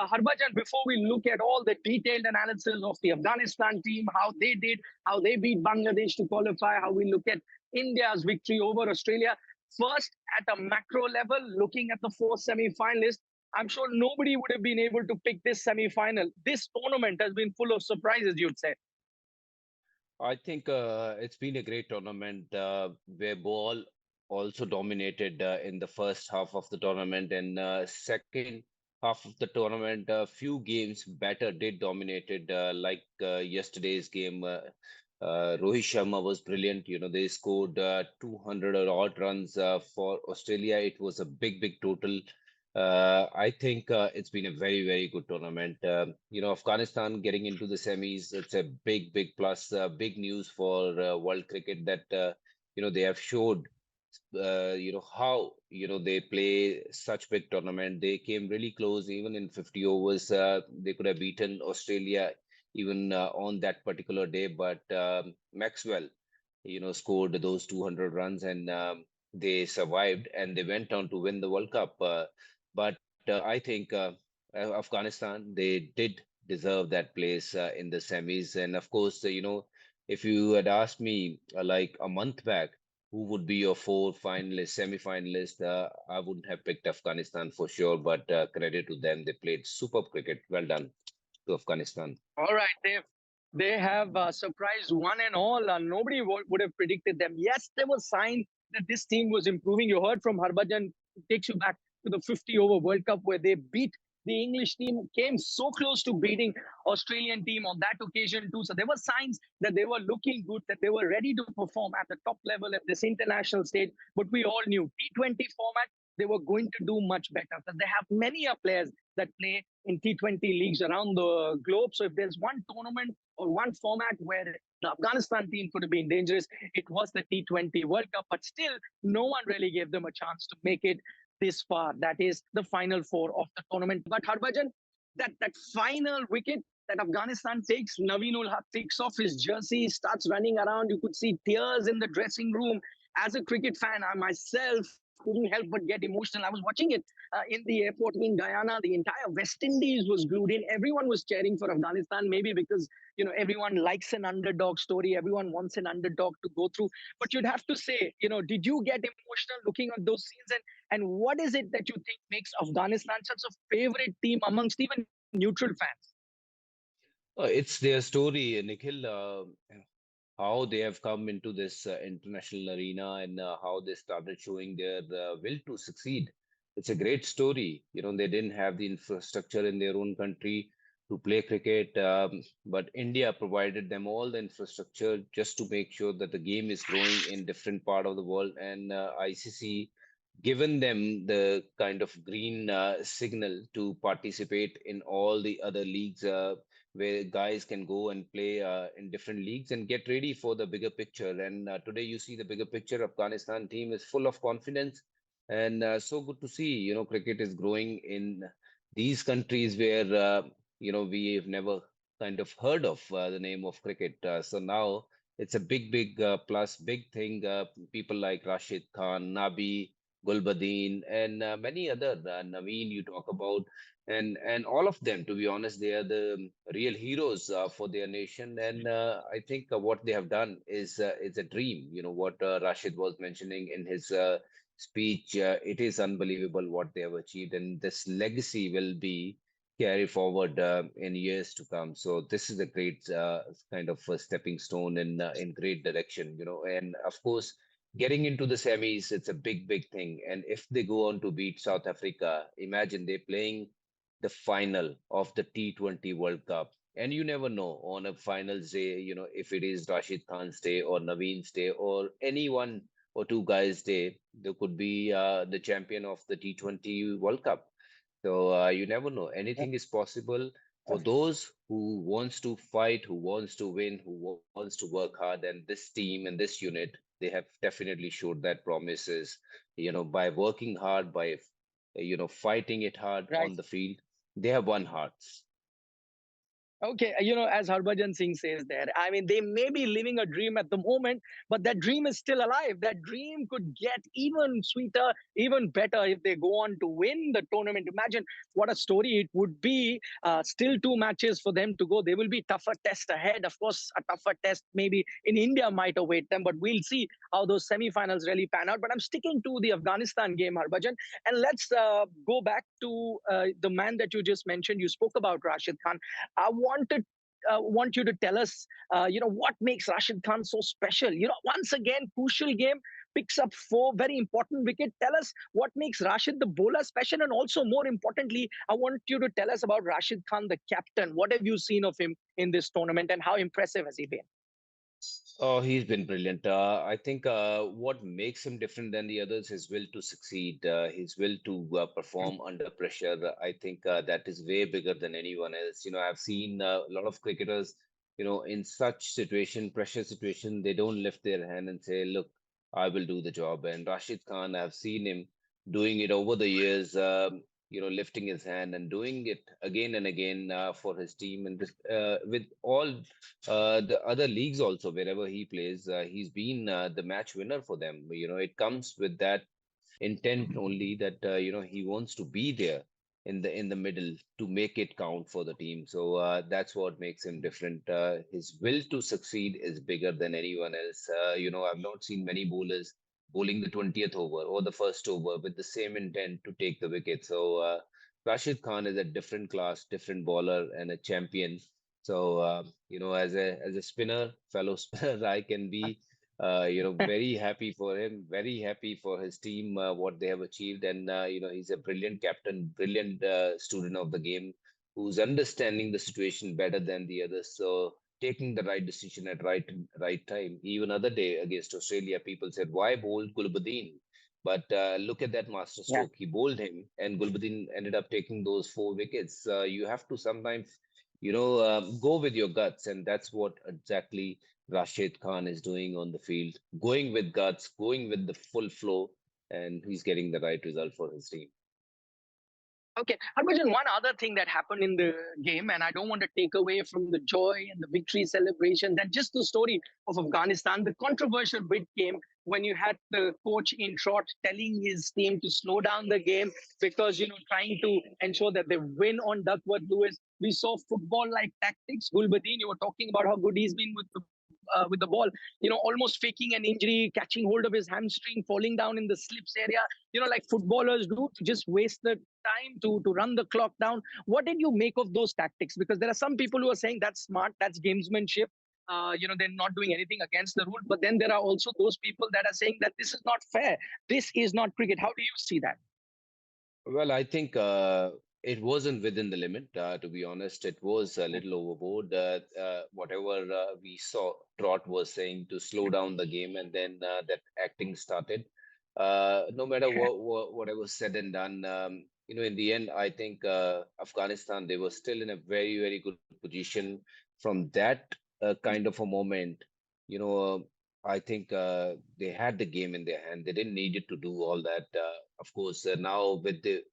Harbhajan, before we look at all the detailed analysis of the Afghanistan team, how they did, how they beat Bangladesh to qualify, how we look at India's victory over Australia, first at a macro level, looking at the four semi-finalists, I'm sure nobody would have been able to pick this semi-final. This tournament has been full of surprises, you'd say. I think it's been a great tournament where ball also dominated in the first half of the tournament, and second half of the tournament, a few games better did dominated like yesterday's game. Rohit Sharma was brilliant. They scored 200 or odd runs for Australia. It was a big total. I think it's been a very good tournament. Afghanistan getting into the semis, it's a big plus, big news for world cricket that, they have showed, how, they play such big tournament. They came really close, even in 50 overs. They could have beaten Australia even on that particular day, but Maxwell, scored those 200 runs and they survived and they went on to win the World Cup. But I think Afghanistan, they did deserve that place in the semis. And of course, if you had asked me like a month back, who would be your four finalists, semi-finalists, I wouldn't have picked Afghanistan for sure. But credit to them, they played superb cricket. Well done to Afghanistan. All right, they have surprised one and all. Nobody would have predicted them. Yes, there was signs that this team was improving. You heard from Harbhajan. It takes you back to the 50 over World Cup where they beat the English team, came so close to beating Australian team on that occasion too. So there were signs that they were looking good, that they were ready to perform at the top level at this international stage. But we all knew T20 format, they were going to do much better because they have many players that play in T20 leagues around the globe. So if there's one tournament or one format where the Afghanistan team could have been dangerous, it was the T20 World Cup. But still, no one really gave them a chance to make it this far. That is the final four of the tournament. But Harbhajan, that final wicket that Afghanistan takes, Naveen ul Haq takes off his jersey, starts running around. You could see tears in the dressing room. As a cricket fan, I myself couldn't help but get emotional. I was watching it in the airport in Guyana. The entire West Indies was glued in. Everyone was cheering for Afghanistan, maybe because everyone likes an underdog story. Everyone wants an underdog to go through. But you'd have to say, did you get emotional looking at those scenes? And what is it that you think makes Afghanistan such a favorite team amongst even neutral fans? It's their story, Nikhil. How they have come into this international arena and how they started showing their will to succeed. It's a great story. They didn't have the infrastructure in their own country to play cricket, but India provided them all the infrastructure just to make sure that the game is growing in different part of the world. And ICC given them the kind of green signal to participate in all the other leagues where guys can go and play in different leagues and get ready for the bigger picture. And today you see the bigger picture. Afghanistan team is full of confidence, and so good to see. Cricket is growing in these countries where we have never kind of heard of the name of cricket. So now it's a big plus, big thing. People like Rashid Khan, Nabi, Gulbadin, and many other Naveen you talk about, and all of them, to be honest, they are the real heroes for their nation. And I think what they have done is a dream. What Rashid was mentioning in his speech, it is unbelievable what they have achieved, and this legacy will be carry forward in years to come. So this is a great kind of a stepping stone in great direction. And of course, getting into the semis, it's a big thing. And if they go on to beat South Africa, imagine they're playing the final of the T20 World Cup. And you never know on a finals day, if it is Rashid Khan's day or Naveen's day or any one or two guys' day, there could be the champion of the T20 World Cup. So you never know. Anything is possible for those who wants to fight, who wants to win, who wants to work hard. And this team and this unit, they have definitely showed that promises, by working hard, by, fighting it hard Right. on the field, they have won hearts. Okay, as Harbhajan Singh says there, I mean, they may be living a dream at the moment, but that dream is still alive. That dream could get even sweeter, even better if they go on to win the tournament. Imagine what a story it would be. Still 2 matches for them to go. There will be tougher tests ahead. Of course, a tougher test maybe in India might await them, but we'll see how those semi-finals really pan out. But I'm sticking to the Afghanistan game, Harbhajan, and let's go back to the man that you just mentioned. You spoke about Rashid Khan. I want you to tell us, what makes Rashid Khan so special. Once again, crucial game, picks up 4 very important wicket. Tell us what makes Rashid the bowler special, and also more importantly, I want you to tell us about Rashid Khan, the captain. What have you seen of him in this tournament, and how impressive has he been? Oh, he's been brilliant. I think what makes him different than the others is will to succeed, his will to perform under pressure. I think that is way bigger than anyone else. I've seen a lot of cricketers, in such situation, pressure situation, they don't lift their hand and say, "Look, I will do the job." And Rashid Khan, I've seen him doing it over the years. Lifting his hand and doing it again and again for his team, and with all the other leagues also, wherever he plays, he's been the match winner for them. It comes with that intent only that he wants to be there in the middle to make it count for the team. So that's what makes him different. His will to succeed is bigger than anyone else. I've not seen many bowlers bowling the 20th over or the first over with the same intent to take the wicket. So Rashid Khan is a different class, different bowler, and a champion. So as a spinner, fellow spinner, I can be very happy for him, very happy for his team, what they have achieved. And, he's a brilliant captain, brilliant student of the game who's understanding the situation better than the others. So taking the right decision at right time. Even other day against Australia, people said, why bowl Gulbuddin? But look at that master Yeah. stroke. He bowled him, and Gulbuddin ended up taking those 4 wickets. You have to sometimes, go with your guts, and that's what exactly Rashid Khan is doing on the field, going with guts, going with the full flow, and he's getting the right result for his team. Okay, Harbhajan, one other thing that happened in the game, and I don't want to take away from the joy and the victory celebration, that just the story of Afghanistan, the controversial bit came when you had the coach in trot telling his team to slow down the game because, trying to ensure that they win on Duckworth Lewis. We saw football like tactics. Gulbuddin, you were talking about how good he's been with the ball, almost faking an injury, catching hold of his hamstring, falling down in the slips area, like footballers do, to just waste the time to run the clock down. What did you make of those tactics? Because there are some people who are saying that's smart, that's gamesmanship. They're not doing anything against the rule. But then there are also those people that are saying that this is not fair. This is not cricket. How do you see that? Well, I think it wasn't within the limit, to be honest. It was a little overboard. Whatever we saw, Trot was saying to slow down the game, and then that acting started. No matter whatever said and done, in the end, I think Afghanistan, they were still in a very, very good position from that kind of a moment. I think they had the game in their hand. They didn't need it to do all that. Of course, now with the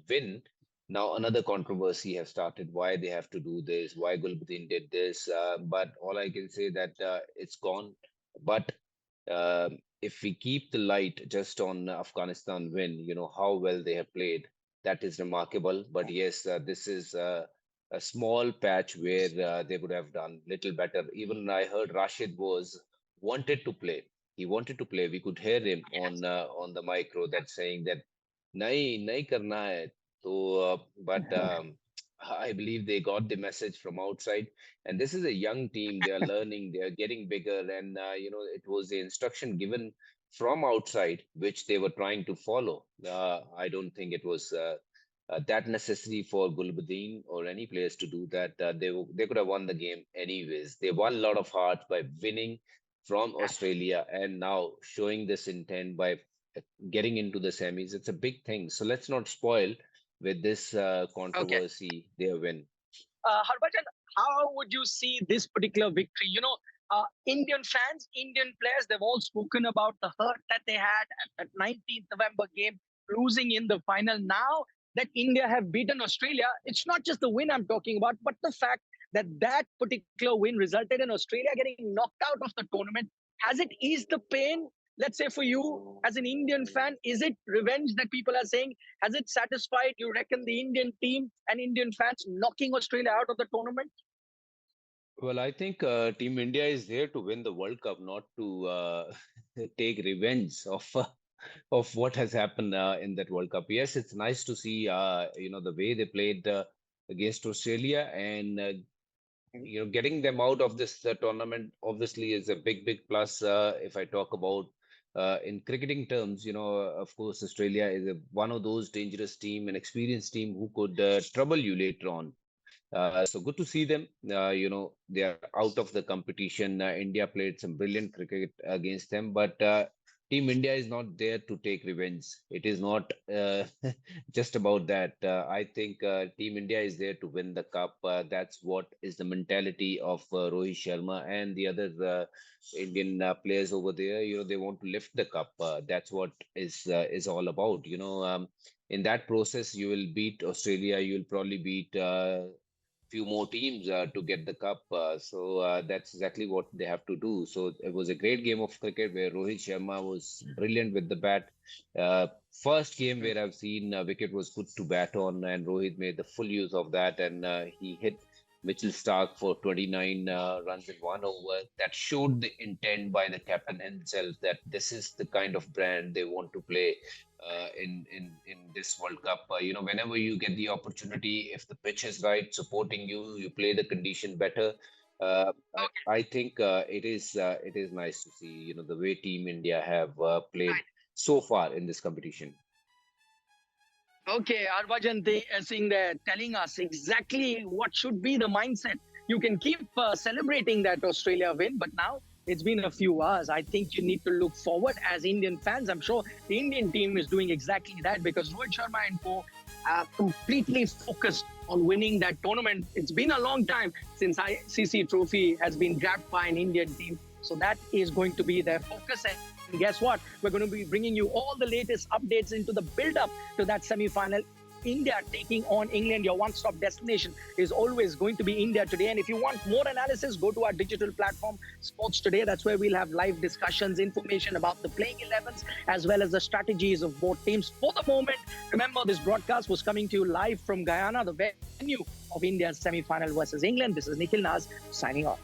win, now another controversy has started. Why they have to do this? Why Gulbuddin did this? But all I can say that it's gone. But if we keep the light just on Afghanistan win, how well they have played, that is remarkable. But yes, this is a small patch where they would have done little better. Even I heard Rashid was wanted to play. He wanted to play. We could hear him on the micro that saying that nahi nahi karna hai. So, but I believe they got the message from outside. And this is a young team. They are learning. They are getting bigger. And it was the instruction given from outside which they were trying to follow. I don't think it was. That necessary for Gulbuddin or any players to do that. They could have won the game anyways. They won a lot of hearts by winning from Australia and now showing this intent by getting into the semis. It's a big thing. So let's not spoil with this Okay. controversy their win. Harbhajan, how would you see this particular victory? Indian fans, Indian players, they've all spoken about the hurt that they had at that 19th November game, losing in the final. Now that India have beaten Australia, it's not just the win I'm talking about, but the fact that particular win resulted in Australia getting knocked out of the tournament. Has it eased the pain? Let's say for you as an Indian fan, is it revenge that people are saying? Has it satisfied, you reckon, the Indian team and Indian fans knocking Australia out of the tournament? Well, I think Team India is there to win the World Cup, not to take revenge of what has happened in that World Cup. Yes, it's nice to see the way they played against Australia, and getting them out of this tournament obviously is a big plus. If I talk about in cricketing terms, of course, Australia is one of those dangerous team, an experienced team who could trouble you later on. So good to see them. They are out of the competition. India played some brilliant cricket against them, but Team India is not there to take revenge. It is not just about that. I think Team India is there to win the cup. That's what is the mentality of Rohit Sharma and the other Indian players over there. They want to lift the cup. That's what is all about. In that process, you will beat Australia. You will probably beat few more teams to get the cup. So that's exactly what they have to do. So it was a great game of cricket where Rohit Sharma was brilliant with the bat. First game where I've seen wicket was good to bat on, and Rohit made the full use of that, and he hit Mitchell Stark for 29 runs in 1 over. That showed the intent by the captain himself that this is the kind of brand they want to play in this World Cup. Whenever you get the opportunity, if the pitch is right, supporting you, you play the condition better. I think it is nice to see the way Team India have played so far in this competition. Okay, Harbhajan, they are saying they're telling us exactly what should be the mindset. You can keep celebrating that Australia win, but now it's been a few hours. I think you need to look forward as Indian fans. I'm sure the Indian team is doing exactly that because Rohit Sharma and co are completely focused on winning that tournament. It's been a long time since ICC trophy has been grabbed by an Indian team. So that is going to be their focus. And guess what? We're going to be bringing you all the latest updates into the build-up to that semi-final. India taking on England. Your one-stop destination is always going to be India Today. And if you want more analysis, go to our digital platform, Sports Today. That's where we'll have live discussions, information about the playing 11s, as well as the strategies of both teams. For the moment, remember, this broadcast was coming to you live from Guyana, the venue of India's semi-final versus England. This is Nikhil Naz signing off.